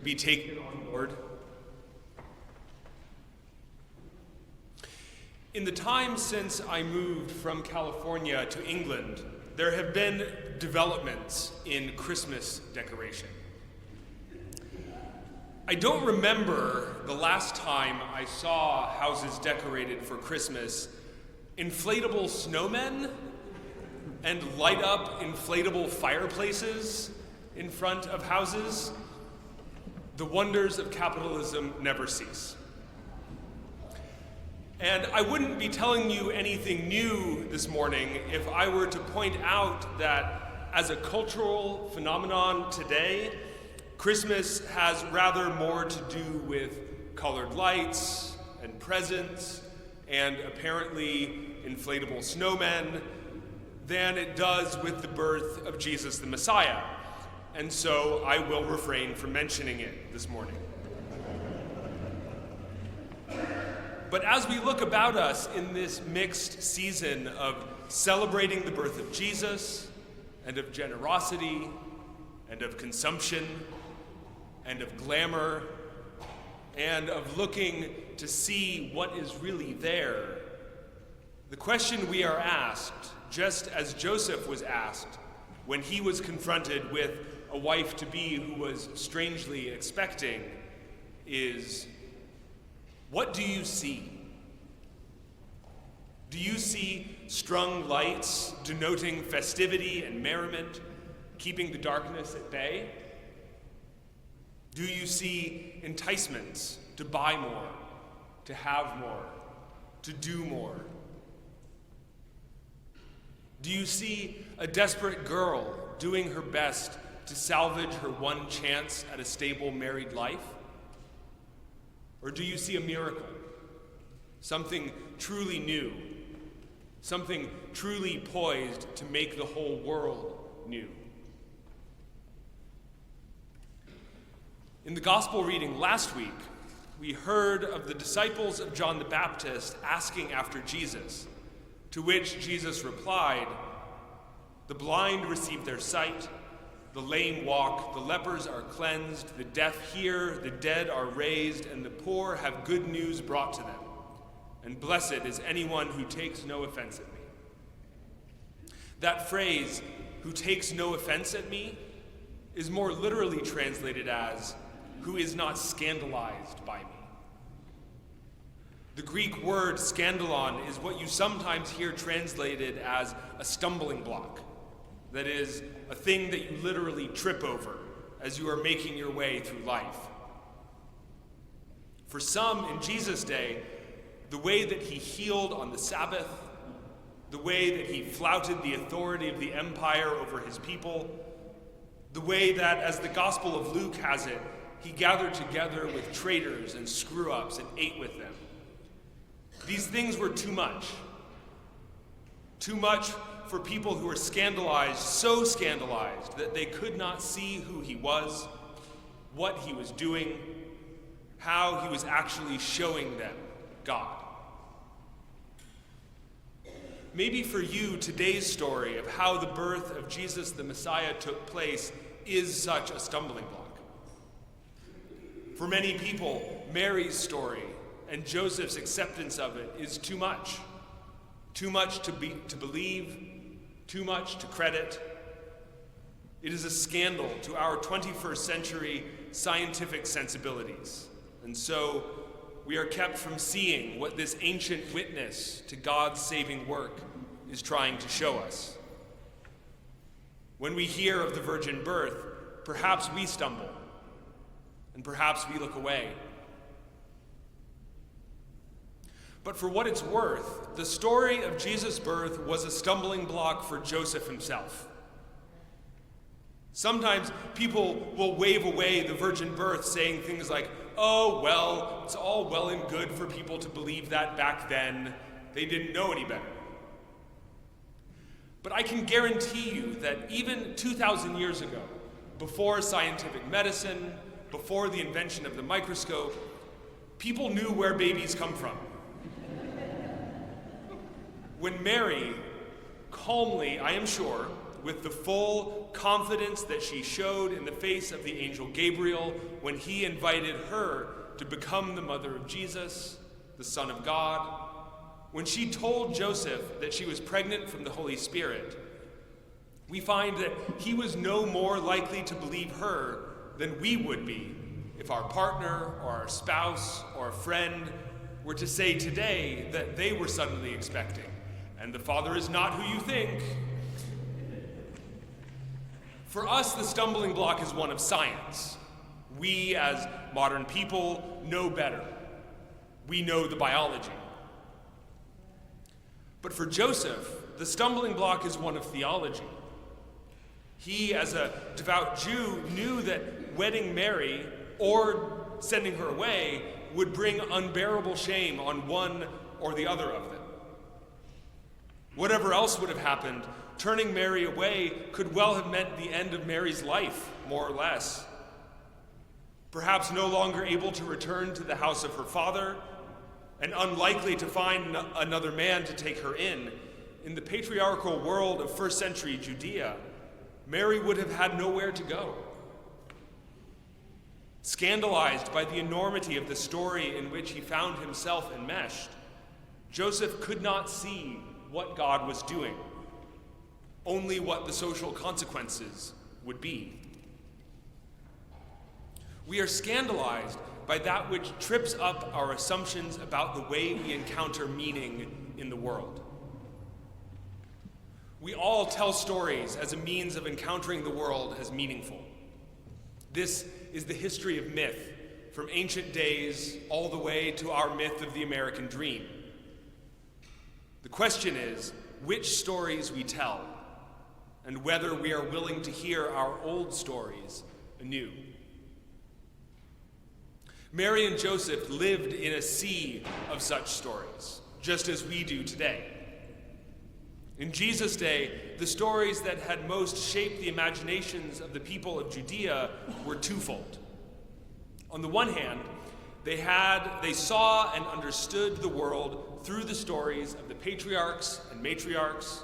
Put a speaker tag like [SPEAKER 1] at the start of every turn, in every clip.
[SPEAKER 1] be taken on board. In the time since I moved from California to England, there have been developments in Christmas decoration. I don't remember the last time I saw houses decorated for Christmas. Inflatable snowmen and light up inflatable fireplaces in front of houses. The wonders of capitalism never cease. And I wouldn't be telling you anything new this morning if I were to point out that as a cultural phenomenon today, Christmas has rather more to do with colored lights and presents and apparently inflatable snowmen than it does with the birth of Jesus the Messiah. And so I will refrain from mentioning it this morning. But as we look about us in this mixed season of celebrating the birth of Jesus, and of generosity, and of consumption, and of glamour, and of looking to see what is really there, the question we are asked, just as Joseph was asked when he was confronted with a wife-to-be who was strangely expecting, is, what do you see? Do you see strung lights denoting festivity and merriment, keeping the darkness at bay? Do you see enticements to buy more, to have more, to do more? Do you see a desperate girl doing her best to salvage her one chance at a stable married life? Or do you see a miracle, something truly new, something truly poised to make the whole world new? In the gospel reading last week, we heard of the disciples of John the Baptist asking after Jesus, to which Jesus replied, "The blind receive their sight, the lame walk, the lepers are cleansed, the deaf hear, the dead are raised, and the poor have good news brought to them. And blessed is anyone who takes no offense at me." That phrase, "who takes no offense at me," is more literally translated as, "who is not scandalized by me." The Greek word scandalon is what you sometimes hear translated as a stumbling block. That is, a thing that you literally trip over as you are making your way through life. For some in Jesus' day, the way that he healed on the Sabbath, the way that he flouted the authority of the empire over his people, the way that, as the Gospel of Luke has it, he gathered together with traitors and screw-ups and ate with them. These things were too much. Too much for people who were scandalized, so scandalized that they could not see who he was, what he was doing, how he was actually showing them God. Maybe for you, today's story of how the birth of Jesus the Messiah took place is such a stumbling block. For many people, Mary's story and Joseph's acceptance of it is too much. Too much to believe, too much to credit. It is a scandal to our 21st century scientific sensibilities. And so we are kept from seeing what this ancient witness to God's saving work is trying to show us. When we hear of the virgin birth, perhaps we stumble, and perhaps we look away. But for what it's worth, the story of Jesus' birth was a stumbling block for Joseph himself. Sometimes people will wave away the virgin birth saying things like, "Oh, well, it's all well and good for people to believe that back then. They didn't know any better." But I can guarantee you that even 2,000 years ago, before scientific medicine, before the invention of the microscope, people knew where babies come from. When Mary, calmly, I am sure, with the full confidence that she showed in the face of the angel Gabriel when he invited her to become the mother of Jesus, the Son of God, when she told Joseph that she was pregnant from the Holy Spirit, we find that he was no more likely to believe her than we would be if our partner or our spouse or a friend were to say today that they were suddenly expecting, and the father is not who you think. For us, the stumbling block is one of science. We, as modern people, know better. We know the biology. But for Joseph, the stumbling block is one of theology. He, as a devout Jew, knew that wedding Mary or sending her away would bring unbearable shame on one or the other of them. Whatever else would have happened, turning Mary away could well have meant the end of Mary's life, more or less. Perhaps no longer able to return to the house of her father, and unlikely to find another man to take her in the patriarchal world of first century Judea, Mary would have had nowhere to go. Scandalized by the enormity of the story in which he found himself enmeshed, Joseph could not see what God was doing, only what the social consequences would be. We are scandalized by that which trips up our assumptions about the way we encounter meaning in the world. We all tell stories as a means of encountering the world as meaningful. This is the history of myth, from ancient days all the way to our myth of the American dream. The question is which stories we tell, and whether we are willing to hear our old stories anew. Mary and Joseph lived in a sea of such stories, just as we do today. In Jesus' day, the stories that had most shaped the imaginations of the people of Judea were twofold. On the one hand, they saw and understood the world through the stories of the patriarchs and matriarchs,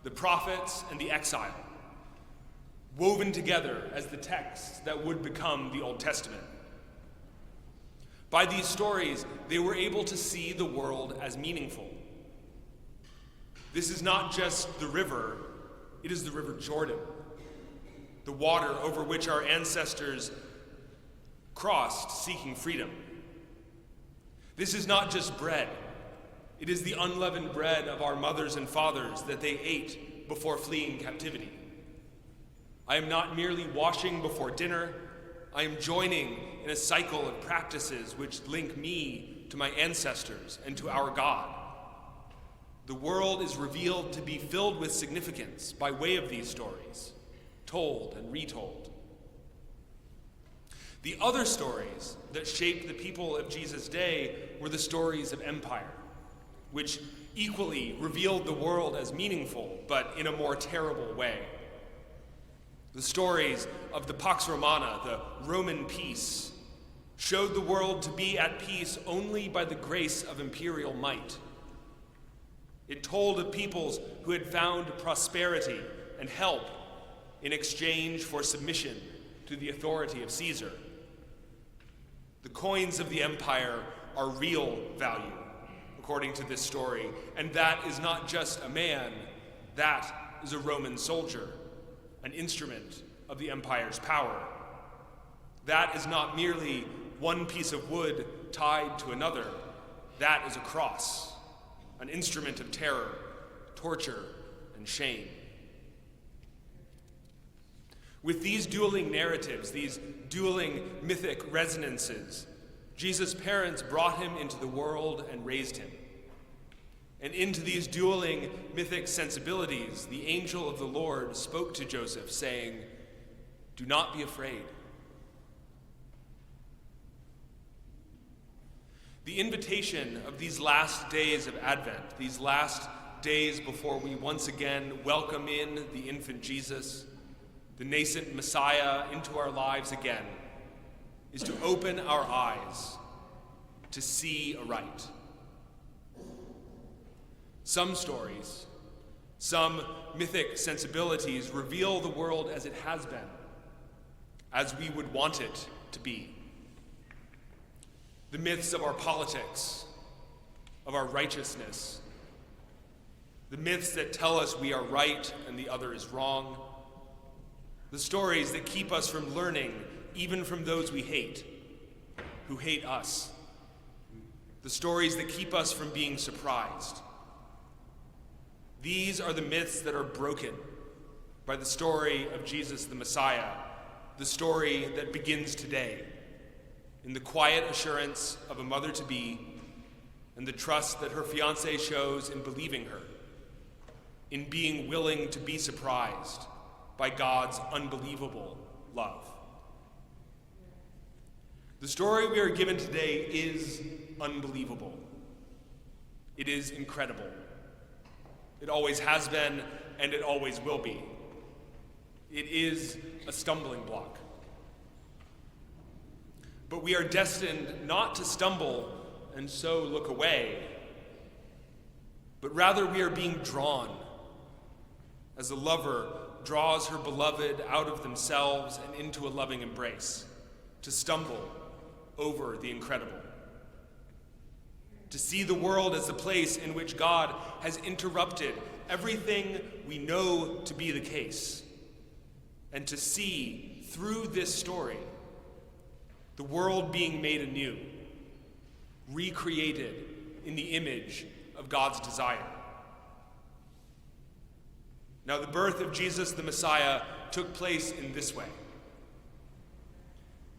[SPEAKER 1] the prophets and the exile, woven together as the texts that would become the Old Testament. By these stories, they were able to see the world as meaningful. This is not just the river, it is the River Jordan, the water over which our ancestors crossed seeking freedom. This is not just bread, it is the unleavened bread of our mothers and fathers that they ate before fleeing captivity. I am not merely washing before dinner, I am joining in a cycle of practices which link me to my ancestors and to our God. The world is revealed to be filled with significance by way of these stories, told and retold. The other stories that shaped the people of Jesus' day were the stories of empire, which equally revealed the world as meaningful, but in a more terrible way. The stories of the Pax Romana, the Roman peace, showed the world to be at peace only by the grace of imperial might. It told of peoples who had found prosperity and help in exchange for submission to the authority of Caesar. The coins of the empire are real value, according to this story, and that is not just a man, that is a Roman soldier, an instrument of the empire's power. That is not merely one piece of wood tied to another, that is a cross, an instrument of terror, torture, and shame. With these dueling narratives, these dueling mythic resonances, Jesus' parents brought him into the world and raised him. And into these dueling mythic sensibilities, the angel of the Lord spoke to Joseph, saying, "Do not be afraid." The invitation of these last days of Advent, these last days before we once again welcome in the infant Jesus, the nascent Messiah, into our lives again, is to open our eyes to see aright. Some stories, Some mythic sensibilities reveal the world as it has been, as we would want it to be. The myths of our politics, of our righteousness, the myths that tell us we are right and the other is wrong, the stories that keep us from learning even from those we hate, who hate us, the stories that keep us from being surprised. These are the myths that are broken by the story of Jesus the Messiah, the story that begins today, in the quiet assurance of a mother-to-be and the trust that her fiancé shows in believing her, in being willing to be surprised by God's unbelievable love. The story we are given today is unbelievable. It is incredible. It always has been, and it always will be. It is a stumbling block. But we are destined not to stumble and so look away, but rather we are being drawn as a lover draws her beloved out of themselves and into a loving embrace, to stumble over the incredible, to see the world as the place in which God has interrupted everything we know to be the case, and to see through this story the world being made anew, recreated in the image of God's desire. Now, the birth of Jesus the Messiah took place in this way.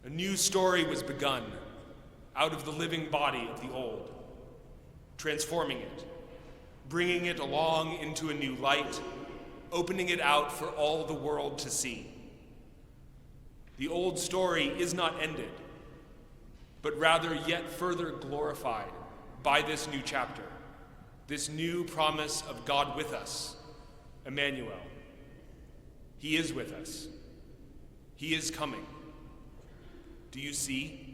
[SPEAKER 1] A new story was begun out of the living body of the old, transforming it, bringing it along into a new light, opening it out for all the world to see. The old story is not ended, but rather yet further glorified by this new chapter, this new promise of God with us, Emmanuel. He is with us. He is coming. Do you see?